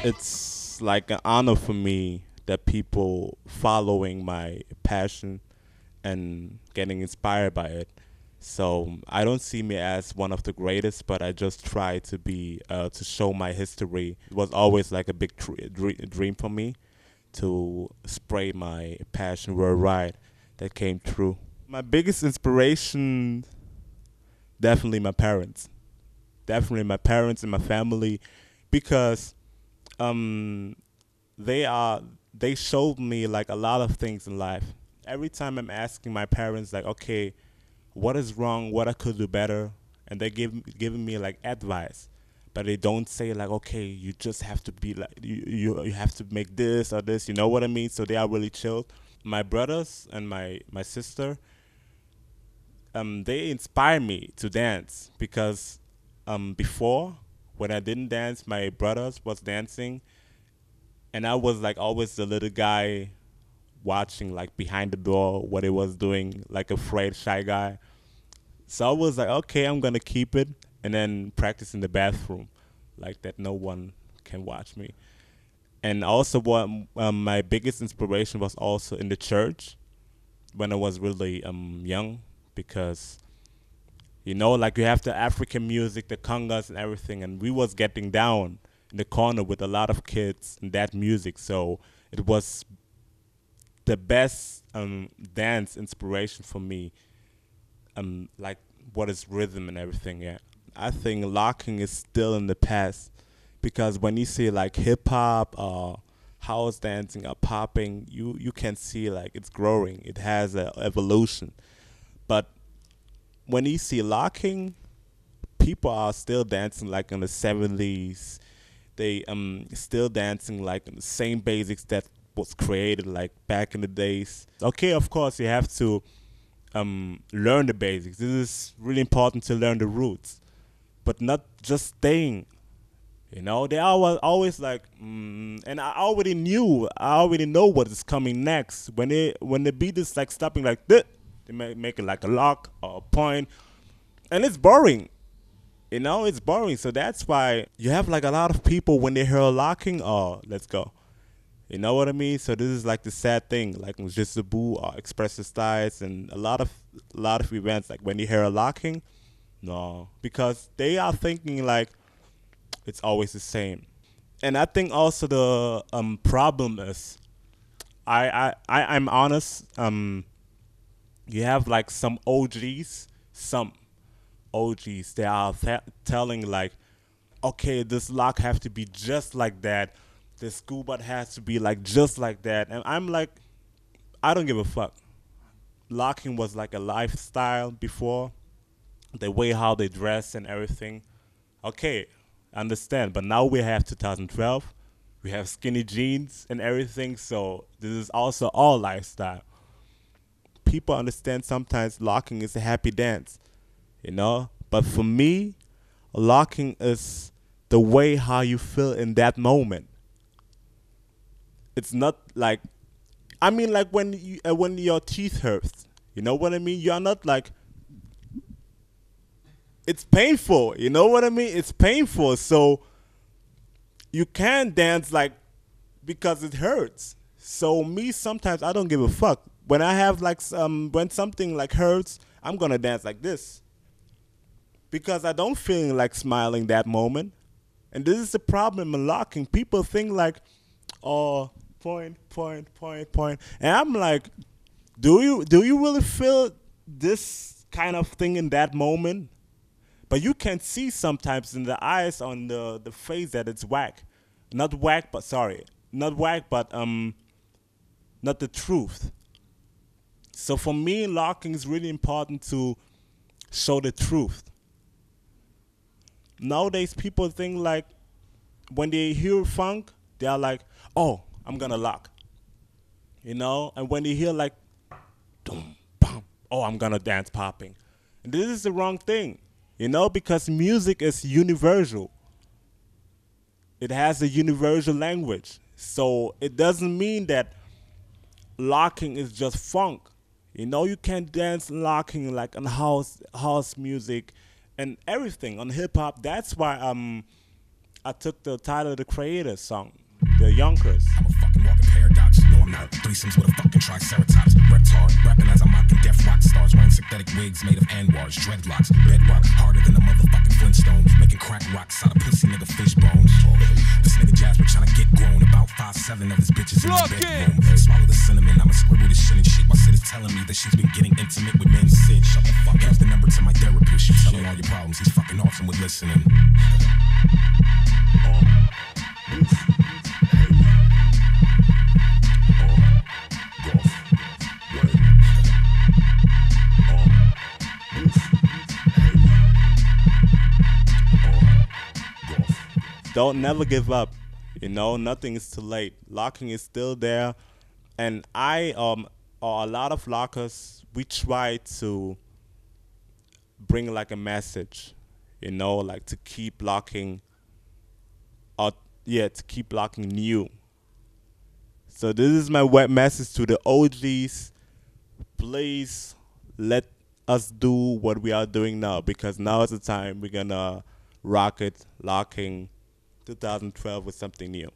It's like an honor for me that people following my passion and getting inspired by it. So I don't see me as one of the greatest, but I just try to be to show my history. It was always like a big dream for me to spray my passion worldwide. That came true. My biggest inspiration, definitely my parents. Definitely my parents and my family, because um, they showed me like a lot of things in life. Every time I'm asking my parents like, okay, what is wrong, what I could do better, and they giving me like advice, but they don't say like, okay, you just have to be like you have to make this or this. You know what I mean? So they are really chilled. My brothers and my sister, they inspire me to dance because before, when I didn't dance, my brothers was dancing, and I was like always the little guy watching like behind the door what it was doing, like afraid shy guy. So I was like, okay, I'm gonna keep it and then practice in the bathroom, like that no one can watch me. And also, what my biggest inspiration was also in the church when I was really young, because like you have the African music, the congas and everything, and we was getting down in the corner with a lot of kids and that music. So it was the best dance inspiration for me, like what is rhythm and everything. Yeah, I think locking is still in the past, because when you see like hip hop or house dancing or popping, you can see like it's growing. It has a evolution. But when you see locking, people are still dancing like in the 70s. They still dancing like in the same basics that was created like back in the days. Okay, of course you have to learn the basics. This is really important to learn the roots, but not just staying. They are always like, and I already know what is coming next. When the beat is like stopping like this, they make it like a lock or a point, and it's boring. It's boring. So that's why you have like a lot of people when they hear locking, oh, let's go. You know what I mean? So this is like the sad thing, like Jisabu or Expressive Styles and a lot of events. Like when you hear a locking, no, because they are thinking like it's always the same. And I think also the problem is, I'm honest. You have like some OGs. They are telling like, okay, this lock have to be just like that. This scuba has to be like just like that. And I'm like, I don't give a fuck. Locking was like a lifestyle before, the way how they dress and everything. Okay, understand. But now we have 2012. We have skinny jeans and everything. So this is also our lifestyle. People understand sometimes locking is a happy dance. But for me, locking is the way how you feel in that moment. It's not like, I mean, like when your teeth hurts. You know what I mean? You're not like, it's painful. You know what I mean? It's painful. So you can't dance like because it hurts. So me sometimes I don't give a fuck. When I have like when something like hurts, I'm gonna dance like this because I don't feel like smiling that moment. And this is the problem in locking. People think like, oh, point, point, point, point, and I'm like, do you really feel this kind of thing in that moment? But you can see sometimes in the eyes on the face that it's whack, not whack, but sorry, not whack, but not the truth. So for me, locking is really important to show the truth. Nowadays, people think like when they hear funk, they are like, "Oh, I'm gonna lock," and when they hear like, "Dum bum," "Oh, I'm gonna dance popping," and this is the wrong thing, because music is universal. It has a universal language, so it doesn't mean that locking is just funk. You can dance locking like on house music and everything on hip hop. That's why I took the title of the Creator song, the Yonkers. I'm a fucking walking paradox. No, I'm not. Threesomes with a fucking triceratops. Repped hard, rapping as I'm mocking deaf rock stars. Wearing synthetic wigs made of anwars, dreadlocks, bedrock, harder than a motherfucking Flintstone. Making crack rocks out of pussy nigga fish bones. This nigga Jasper trying to get grown. About 5'7" of his bitches in the bedroom. Swallow the cinnamon, I'ma scribble this shit and shit. My sis is telling me that she's been getting intimate with men. Sid, shut the fuck up. Here's the number to my therapist. You tell him all your problems. He's fucking awesome with listening. Don't never give up. You know, nothing is too late. Locking is still there. And I, or a lot of lockers, we try to bring like a message, you know, like to keep locking, or yeah, to keep locking new. So this is my web message to the OGs. Please let us do what we are doing now, because now is the time we're gonna rock it, locking 2012 with something new.